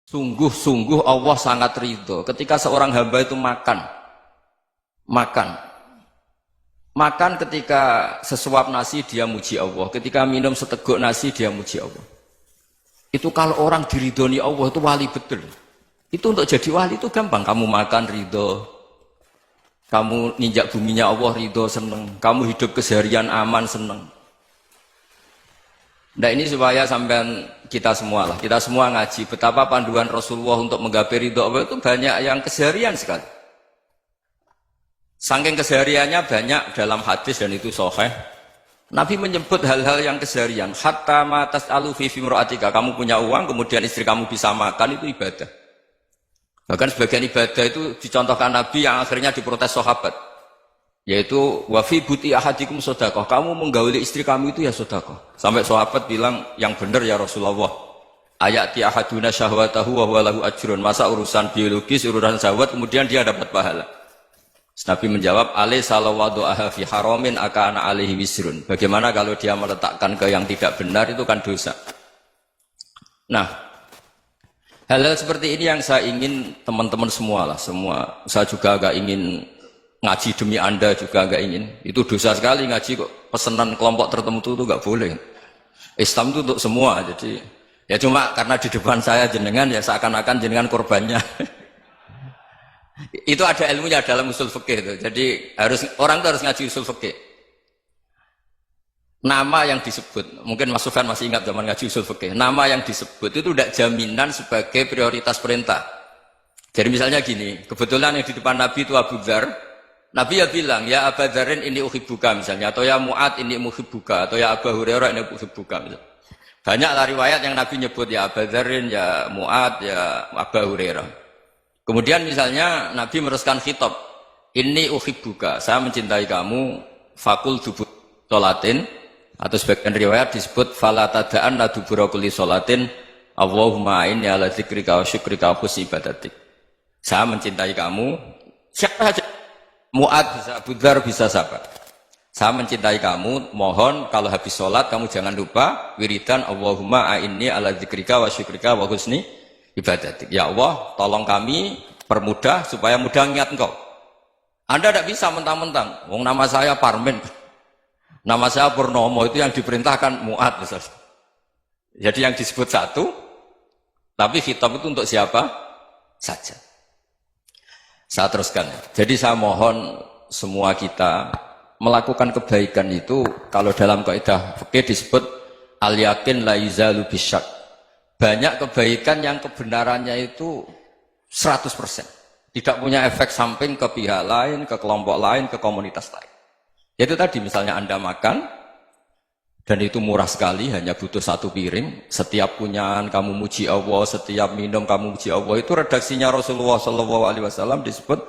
Sungguh-sungguh Allah sangat ridho ketika seorang hamba itu makan ketika sesuap nasi dia muji Allah, ketika minum seteguk nasi dia muji Allah. Itu kalau orang diridhoni Allah itu wali betul. Itu untuk jadi wali itu gampang, kamu makan ridho, kamu ninjak buminya Allah ridho seneng, kamu hidup keseharian aman seneng. Nah ini supaya sampean kita semua ngaji betapa panduan Rasulullah untuk menggapai ridho Allah itu banyak yang keseharian sekali. Saking kesehariannya banyak dalam hadis dan itu sahih. Nabi menyebut hal-hal yang keseharian. Hatta ma tas'alu fi imra'atika, kamu punya uang kemudian istri kamu bisa makan itu ibadah. Bahkan sebagian ibadah itu dicontohkan Nabi yang akhirnya diprotes sahabat. Yaitu wa fi buti ahadikum sedekah, kamu menggauli istri kamu itu ya sedekah. Sampai sahabat bilang yang benar ya Rasulullah. Ayati ahaduna syahwatahu wa huwa lahu ajrun. Masa urusan biologis, urusan syahwat kemudian dia dapat pahala. Nabi menjawab, alaysa lawadhu'aha fi haramin akana alaihi wisrun. Bagaimana kalau dia meletakkan ke yang tidak benar itu kan dosa. Nah, hal-hal seperti ini yang saya ingin teman-teman semua. Saya juga agak ingin ngaji demi Anda juga agak ingin. Itu dosa sekali ngaji kok pesanan kelompok tertentu itu enggak boleh. Islam itu untuk semua. Jadi ya cuma karena di depan saya jenengan ya seakan-akan jenengan korbannya. Itu ada ilmunya dalam usul fikih itu. Jadi orang itu harus ngaji usul fikih. Nama yang disebut, mungkin Mas Sufyan masih ingat zaman ngaji usul fikih. Nama yang disebut itu tidak jaminan sebagai prioritas perintah. Jadi misalnya gini, kebetulan yang di depan Nabi itu Abu Dzar. Nabi ya bilang, ya Aba Dzarin ini uhibbuka misalnya, atau ya Mu'ad ini muhibbuka, atau ya Abu Hurairah ini uhibbuka misalnya. Banyaklah riwayat yang Nabi nyebut ya Aba Dzarin, ya Mu'ad, ya Abu Hurairah. Kemudian misalnya Nabi meneruskan khitab, ini uhibbuka, saya mencintai kamu, fakul dubur sholatin, atau sebagian riwayat disebut fala tada'an la dubura kulli sholatin, Allahumma inni ala dzikrika wa syukrika wa husni ibadatik. Saya mencintai kamu, siapa saja. Mu'ad bisa, Abu Dzar bisa sahabat. Saya mencintai kamu, mohon kalau habis sholat kamu jangan lupa wiridan Allahumma a'inni ala dzikrika wa syukrika wa husni ibadatik. Ya Allah, tolong kami permudah supaya mudah ingat engkau. Anda tidak bisa mentang-mentang, wong nama saya Parmen, nama saya Purnomo, itu yang diperintahkan Mu'ad misalnya. Jadi yang disebut satu, tapi khitab itu untuk siapa saja. Saya teruskan. Jadi saya mohon semua kita melakukan kebaikan itu kalau dalam kaidah fikih disebut al-yakin la yuzalu bisyak. Banyak kebaikan yang kebenarannya itu 100%. Tidak punya efek samping ke pihak lain, ke kelompok lain, ke komunitas lain. Yaitu tadi misalnya Anda makan dan itu murah sekali, hanya butuh satu piring. Setiap punyaan kamu muji Allah, setiap minum kamu muji Allah. Itu redaksinya Rasulullah SAW disebut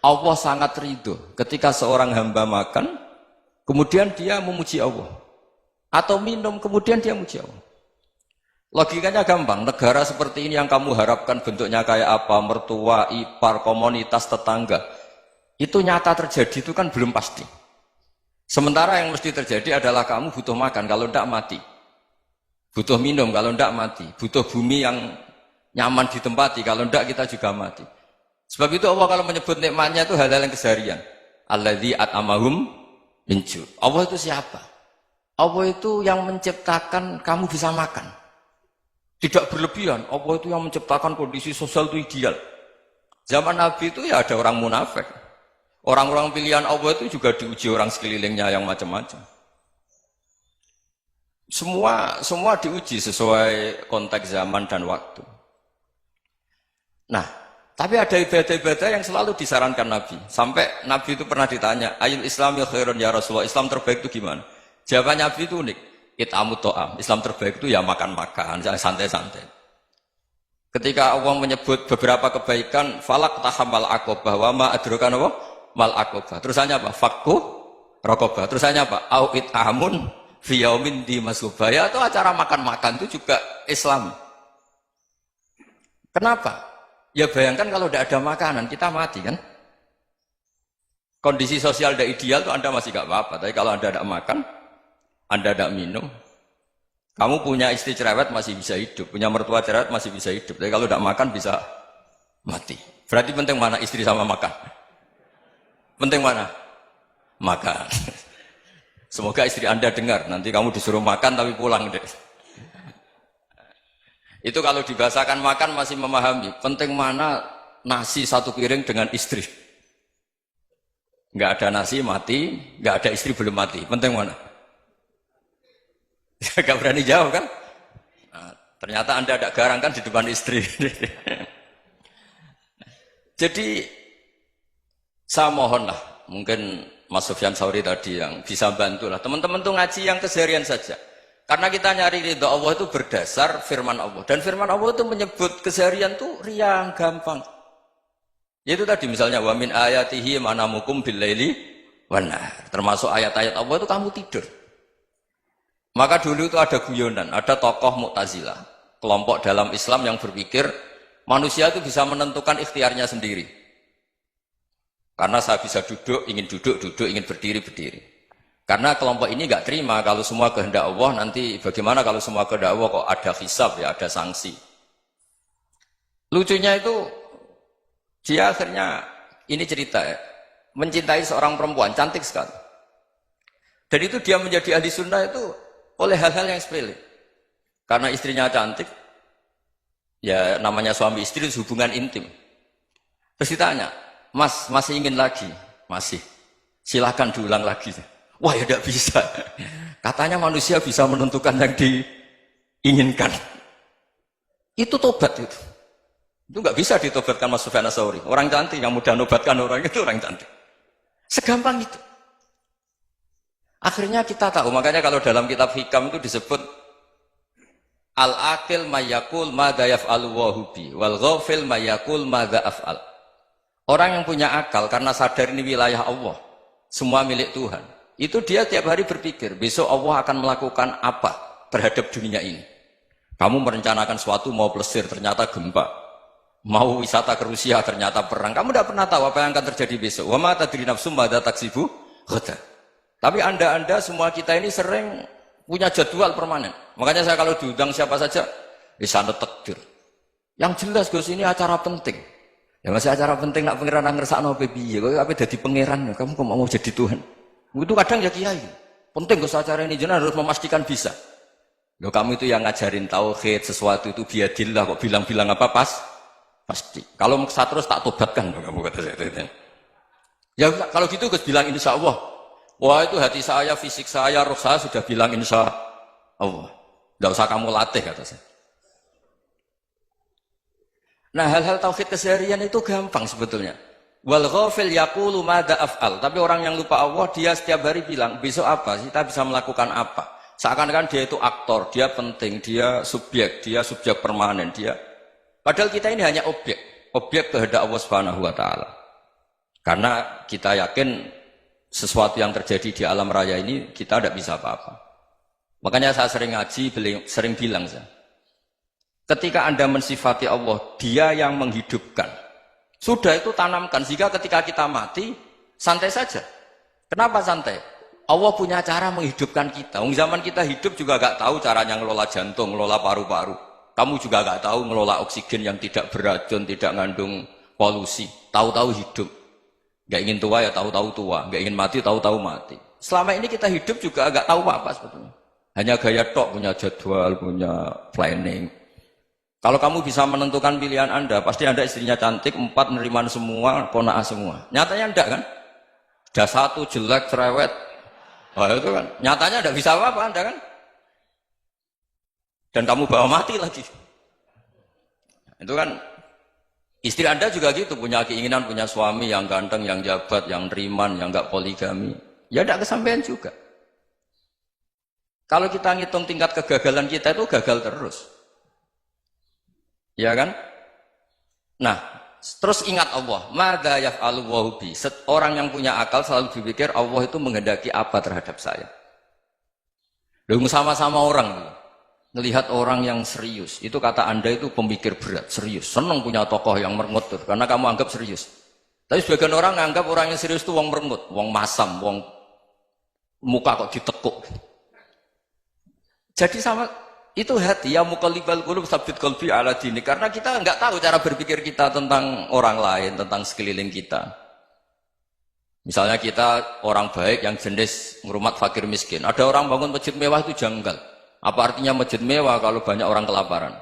Allah sangat ridho ketika seorang hamba makan, kemudian dia memuji Allah. Atau minum, kemudian dia muji Allah. Logikanya gampang, negara seperti ini yang kamu harapkan bentuknya kayak apa, mertua, ipar, komunitas, tetangga. Itu nyata terjadi, itu kan belum pasti. Sementara yang mesti terjadi adalah kamu butuh makan, kalau tidak mati. Butuh minum, kalau tidak mati. Butuh bumi yang nyaman ditempati, kalau tidak kita juga mati. Sebab itu Allah kalau menyebut nikmatnya itu hal-hal yang keseharian. Alladzi at'amahum min ju'. Allah itu siapa? Allah itu yang menciptakan kamu bisa makan. Tidak berlebihan. Allah itu yang menciptakan kondisi sosial itu ideal. Zaman Nabi itu ya ada orang munafik. Orang-orang pilihan Allah itu juga diuji orang sekelilingnya yang macam-macam. Semua diuji sesuai konteks zaman dan waktu. Nah, tapi ada ibadah-ibadah yang selalu disarankan Nabi. Sampai Nabi itu pernah ditanya, ayul Islam ya khairun ya Rasulullah, Islam terbaik itu gimana? Jawaban Nabi itu unik. It'amut to'am. Islam terbaik itu ya makan-makan, santai-santai. Ketika Allah menyebut beberapa kebaikan, falak tahamal aqobah wa ma adrokan apa? Mal aqobah. Terusannya apa? Fakku raqobah. Terusannya apa? Au it'amun fi yaumin di masubah. Ya itu acara makan-makan itu juga Islam. Kenapa? Ya bayangkan kalau tidak ada makanan, kita mati kan? Kondisi sosial tidak ideal itu Anda masih gak apa-apa. Tapi kalau Anda tidak makan, Anda tidak minum, Kamu punya istri cerewet masih bisa hidup, punya mertua cerewet masih bisa hidup. Tapi kalau tidak makan bisa mati. Berarti penting mana istri sama makan? Penting mana? Makan. Semoga istri Anda dengar, nanti kamu disuruh makan tapi pulang deh. Itu kalau dibahasakan makan masih memahami. Penting mana nasi satu piring dengan istri. Nggak ada nasi mati, nggak ada istri belum mati. Penting mana? Gak berani jawab kan? Nah, ternyata Anda ada garang kan di depan istri. Jadi saya mohonlah, mungkin Mas Sufyan Sauri tadi yang bisa bantulah. Teman-teman tuh ngaji yang keseharian saja. Karena kita nyari ridha Allah itu berdasar firman Allah. Dan firman Allah itu menyebut keseharian tuh riang, gampang. Yaitu tadi misalnya wa min ayatihi manamukum billaili wan nahar. Termasuk ayat-ayat Allah itu kamu tidur. Maka dulu itu ada guyonan, ada tokoh Mu'tazilah, kelompok dalam Islam yang berpikir manusia itu bisa menentukan ikhtiarnya sendiri. Karena saya bisa duduk, ingin berdiri, berdiri. Karena kelompok ini nggak terima kalau semua kehendak Allah, nanti bagaimana kalau semua kehendak Allah kok ada hisab ya, ada sanksi. Lucunya itu, dia akhirnya, ini cerita ya, mencintai seorang perempuan, cantik sekali. Dan itu dia menjadi ahli sunnah itu oleh hal-hal yang sepele. Karena istrinya cantik, ya namanya suami istri itu hubungan intim. Terus ditanya, Mas, masih ingin lagi? Masih. Silahkan diulang lagi. Wah ya tidak bisa. Katanya manusia bisa menentukan yang diinginkan. Itu tobat itu. Itu nggak bisa ditobatkan Mas Sufyan Ats-Tsauri. Orang cantik yang mudah nobatkan orang itu orang cantik. Segampang itu. Akhirnya kita tahu, makanya kalau dalam kitab Hikam itu disebut al-aqil mayyakul madza yaf'alu wa hubi wal ghafil mayyakul madza af'al. Orang yang punya akal karena sadar ini wilayah Allah, semua milik Tuhan. Itu dia tiap hari berpikir, besok Allah akan melakukan apa terhadap dunia ini. Kamu merencanakan suatu mau plesir, ternyata gempa. Mau wisata ke Rusia, ternyata perang. Kamu tidak pernah tahu apa yang akan terjadi besok. Wa ma tadri nafsum madza taksibu ghadan. Tapi anda semua kita ini sering punya jadwal permanen. Makanya saya kalau diundang siapa saja, sana takdir. Yang jelas Gus ini acara penting. Ya masih acara penting nak pangeran ngersakno piye? Kowe ape dadi pangeran, kamu kok mau jadi Tuhan? Itu kadang ya kiai. Penting Gus acara ini jenengan harus memastikan bisa. Loh kamu itu yang ngajarin tauhid, sesuatu itu biadillah kok bilang-bilang apa pasti. Kalau saya terus tak tobatkan kamu kata saya. Ya kalau gitu Gus bilang insya Allah. Wah itu hati saya, fisik saya, roh saya sudah bilang insya Allah. Tidak usah kamu latih kata saya. Nah hal-hal tauhid keseharian itu gampang sebetulnya. Wal ghafil yaqulu madza af'al. Tapi orang yang lupa Allah dia setiap hari bilang besok apa? Kita bisa melakukan apa? Seakan-akan dia itu aktor, dia penting, dia subjek permanen, dia. Padahal kita ini hanya objek kehendak Allah Subhanahu wa taala. Karena kita yakin sesuatu yang terjadi di alam raya ini kita tidak bisa apa-apa. Makanya saya sering ngaji, sering bilang saya, ketika Anda mensifati Allah, Dia yang menghidupkan. Sudah itu tanamkan sehingga ketika kita mati santai saja. Kenapa santai? Allah punya cara menghidupkan kita. Zaman kita hidup juga gak tahu caranya ngelola jantung, ngelola paru-paru. Kamu juga gak tahu ngelola oksigen yang tidak beracun, tidak ngandung polusi. Tahu-tahu hidup. Gak ingin tua ya tahu-tahu tua, gak ingin mati tahu-tahu mati. Selama ini kita hidup juga agak tahu apa sebetulnya. Hanya gaya tok, punya jadwal, punya planning. Kalau kamu bisa menentukan pilihan Anda, pasti Anda istrinya cantik, 4 neriman semua, kona'ah semua. Nyatanya enggak kan? Ada 1 jelek, cerewet. Oh itu kan, nyatanya enggak bisa apa-apa Anda kan? Dan kamu bawa mati lagi. Itu kan. Istri Anda juga gitu, punya keinginan, punya suami yang ganteng, yang jabat, yang riman, yang enggak poligami. Ya tidak kesampaian juga. Kalau kita ngitung tingkat kegagalan kita itu gagal terus. Ya kan? Nah, terus ingat Allah. Madza yaf'alu wa bi. Orang yang punya akal selalu berpikir Allah itu menghendaki apa terhadap saya. Lalu sama-sama orang melihat orang yang serius, itu kata Anda itu pemikir berat, serius, senang punya tokoh yang merengut karena kamu anggap serius. Tapi sebagian orang anggap orang yang serius itu wong merengut, wong masam, wong muka kok ditekuk. Jadi sama Itu hati, ya muqallibal qulub tsabbit qalbi ala dinik. Karena kita nggak tahu cara berpikir kita tentang orang lain, tentang sekeliling kita. Misalnya kita orang baik yang jenis ngrumat fakir miskin. Ada orang bangun masjid mewah itu janggal. Apa artinya masjid mewah kalau banyak orang kelaparan?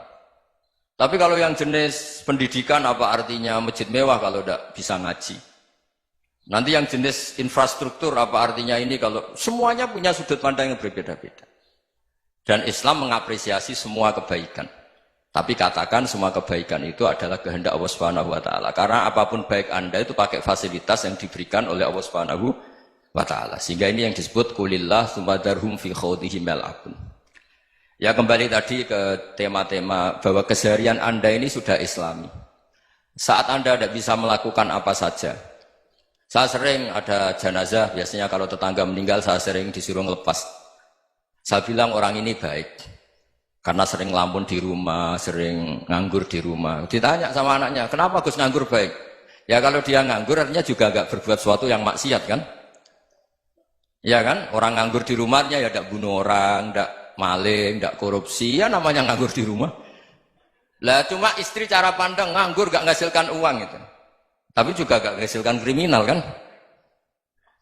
Tapi kalau yang jenis pendidikan, apa artinya masjid mewah kalau tidak bisa ngaji? Nanti yang jenis infrastruktur, apa artinya ini kalau semuanya punya sudut pandang yang berbeda-beda. Dan Islam mengapresiasi semua kebaikan. Tapi katakan semua kebaikan itu adalah kehendak Allah Subhanahu wa taala. Karena apapun baik Anda itu pakai fasilitas yang diberikan oleh Allah Subhanahu wa taala. Sehingga ini yang disebut kulillah sumadarhum fi khawdihim yal'abun. Ya kembali tadi ke tema-tema bahwa keseharian Anda ini sudah Islami. Saat Anda tidak bisa melakukan apa saja. Saya sering ada jenazah, biasanya kalau tetangga meninggal saya sering disuruh ngelepas. Saya bilang orang ini baik karena sering ngelamun di rumah, sering nganggur di rumah. Ditanya sama anaknya, kenapa Gus nganggur baik? Ya kalau dia nganggur artinya juga agak berbuat sesuatu yang maksiat kan? Ya kan? Orang nganggur di rumahnya ya tidak bunuh orang, tidak maling, tidak korupsi, ya namanya nganggur di rumah. Lah cuma istri cara pandang nganggur gak menghasilkan uang itu. Tapi juga gak menghasilkan kriminal kan?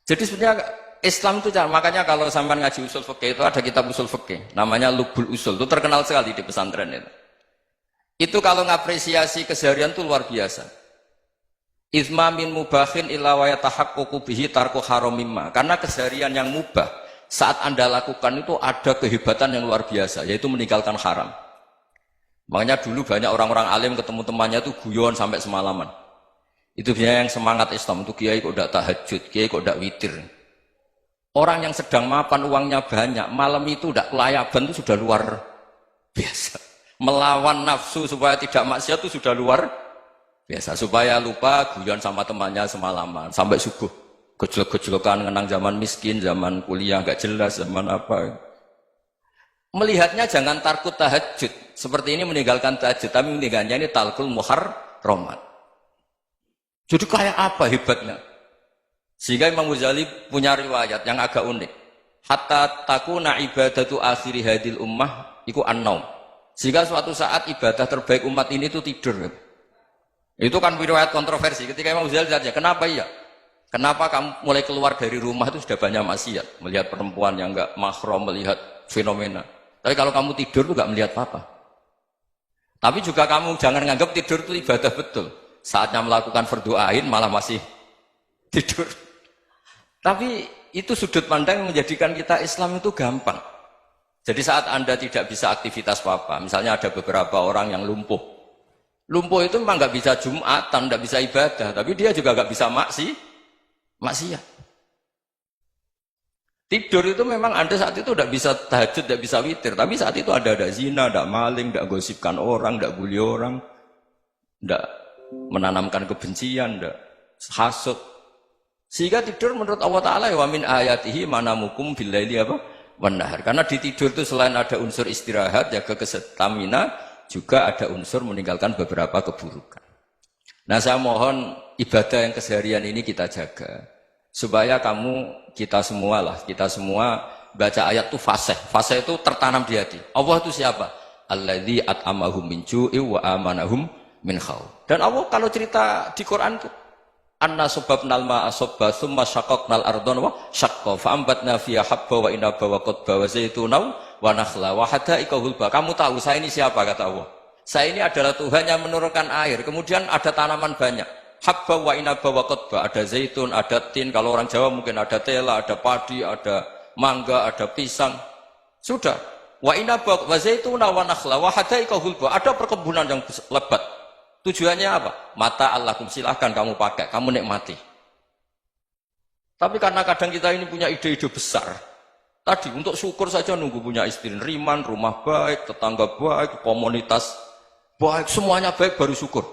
Jadi sebenarnya Islam itu makanya kalau sampai ngaji usul fikih itu ada kitab usul fikih namanya Lubul Usul, itu terkenal sekali di pesantren itu. Itu kalau ngapresiasi keseharian itu luar biasa. Izma min mubahin illa wa yatahaqququ bihi tarku haramimma. Karena keseharian yang mubah saat Anda lakukan itu ada kehebatan yang luar biasa, yaitu meninggalkan haram. Makanya dulu banyak orang-orang alim ketemu temannya itu guyon sampai semalaman. Itu biasanya yang semangat Islam itu kiai kok tidak tahajud, kiai kok tidak witir. Orang yang sedang mapan uangnya banyak, malam itu tidak kelayaban itu sudah luar biasa. Melawan nafsu supaya tidak maksiat itu sudah luar biasa. Supaya lupa guyon sama temannya semalaman sampai subuh. Gejolak-gejolokan mengenang zaman miskin, zaman kuliah nggak jelas, zaman apa. Melihatnya jangan takut tahajud. Seperti ini meninggalkan tahajud, tapi meninggalnya ini talkul muharramat. Jadi kayak apa hebatnya? Sehingga Imam Ghazali punya riwayat yang agak unik. Hatta takuna ibadatu akhiri hadil ummah iku an-naum. Sehingga suatu saat ibadah terbaik umat ini itu tidur. Itu kan riwayat kontroversi. Ketika Imam Ghazali tanya, kenapa iya? Kenapa kamu mulai keluar dari rumah itu sudah banyak maksiat? Melihat perempuan yang enggak mahram, melihat fenomena. Tapi kalau kamu tidur itu enggak melihat apa-apa. Tapi juga kamu jangan menganggap tidur itu ibadah betul. Saatnya melakukan fardu ain malah masih tidur. Tapi itu sudut pandang yang menjadikan kita Islam itu gampang. Jadi saat Anda tidak bisa aktivitas apa-apa, misalnya ada beberapa orang yang lumpuh. Lumpuh itu memang nggak bisa Jumatan, nggak bisa ibadah, tapi dia juga nggak bisa maksiat. Tidur itu memang Anda saat itu tidak bisa tahajud, tidak bisa witir, tapi saat itu ada zina, ada maling, tidak gosipkan orang, tidak bully orang, tidak menanamkan kebencian, tidak hasud. Sehingga tidur menurut Allah Ta'ala wa min ayatihi manamukum billaili apa? Wan-nahar. Karena di tidur itu selain ada unsur istirahat, jaga kestamina, juga ada unsur meninggalkan beberapa keburukan. Nah saya mohon ibadah yang keseharian ini kita jaga. Supaya kita semua baca ayat itu fasih. Fasih itu tertanam di hati. Allah itu siapa? Alladzi at'amahum min ju'i wa amanahum min khauf. Dan Allah kalau cerita di Quran itu anna subabnal ma'a subba summa syaqaqnal ardon wa syaqqa fa'ambatna fiha habba wa inaba wa qadba wa zaituna wa nakhla wa hadaika hulba. Kamu tahu saya ini siapa, kata Allah. Saya ini adalah Tuhan yang menurunkan air, kemudian ada tanaman banyak. Habba wa inaba wa qadba, ada zaitun, ada tin, kalau orang Jawa mungkin ada tela, ada padi, ada mangga, ada pisang. Sudah. Wa inaba wa zaituna wa nakhla wa hadaika hulba. Ada perkebunan yang lebat. Tujuannya apa? Mata Allahkum, silahkan kamu pakai, kamu nikmati. Tapi karena kadang kita ini punya ide-ide besar. Tadi untuk syukur saja nunggu punya istri riman, rumah baik, tetangga baik, komunitas baik, semuanya baik baru syukur.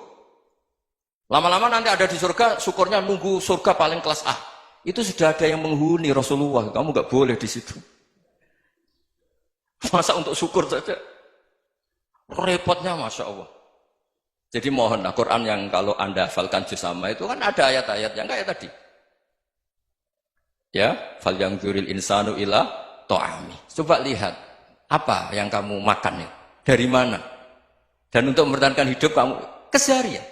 Lama-lama nanti ada di surga, syukurnya nunggu surga paling kelas A. Itu sudah ada yang menghuni Rasulullah, kamu nggak boleh di situ. Masa untuk syukur saja? Repotnya Masya Allah. Jadi mohon Quran yang kalau Anda hafalkan juz sama itu kan ada ayat-ayat yang kayak tadi. Ya, fal yanzuril insanu ila ta'ami. Coba lihat. Apa yang kamu makan ya? Dari mana? Dan untuk mempertahankan hidup kamu keseharian.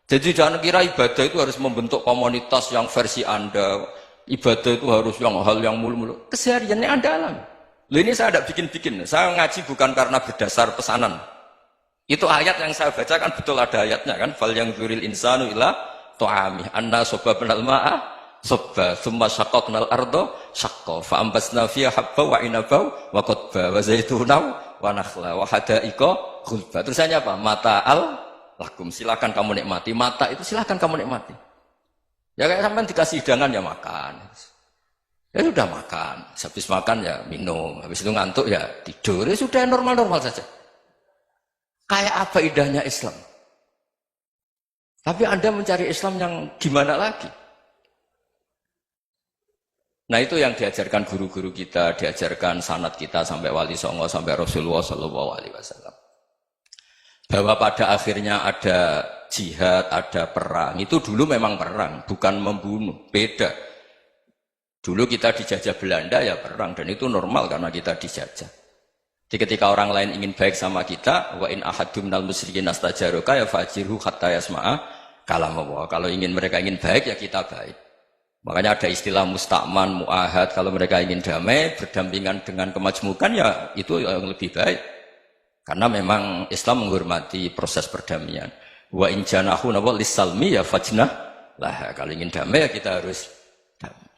Jadi jangan kira ibadah itu harus membentuk komunitas yang versi Anda. Ibadah itu harus yang hal yang mulu-mulu. Kesehariannya Anda alami. Loh ini saya tidak bikin-bikin. Saya ngaji bukan karena berdasar pesanan. Itu ayat yang saya baca kan betul ada ayatnya kan. Fal yang dzuril insanu ila ta'amih anna sobabnal ma'a sobba thumma syaqaqnal ardo syaqqa fa ambasna fiha habba wa inaba wa qadba wa zaituna wa nakhla wa hadaika ghulba. Terusannya apa? Mata'al lakum, silakan kamu nikmati. Mata itu silakan kamu nikmati. Ya kayak sampean dikasih hidangan ya makan. Ya sudah makan, habis makan ya minum, habis itu ngantuk ya tidur. Ya sudah normal-normal saja. Kayak apa indahnya Islam? Tapi Anda mencari Islam yang gimana lagi? Nah itu yang diajarkan guru-guru kita, diajarkan sanad kita sampai Wali Songo, sampai Rasulullah SAW. Bahwa pada akhirnya ada jihad, ada perang. Itu dulu memang perang, bukan membunuh. Beda. Dulu kita dijajah Belanda ya perang, dan itu normal karena kita dijajah. Jadi ketika orang lain ingin baik sama kita, wa in ahadum minal musyrikin astajaruka ya fajirhu hatta yasma'a kalam Allah. Kalau mereka ingin baik ya kita baik. Makanya ada istilah musta'man, mu'ahad. Kalau mereka ingin damai, berdampingan dengan kemajmukan ya itu yang lebih baik. Karena memang Islam menghormati proses perdamaian. Wa in janahu nawa lisalmi ya fajnah lah. Kalau ingin damai ya kita harus damai.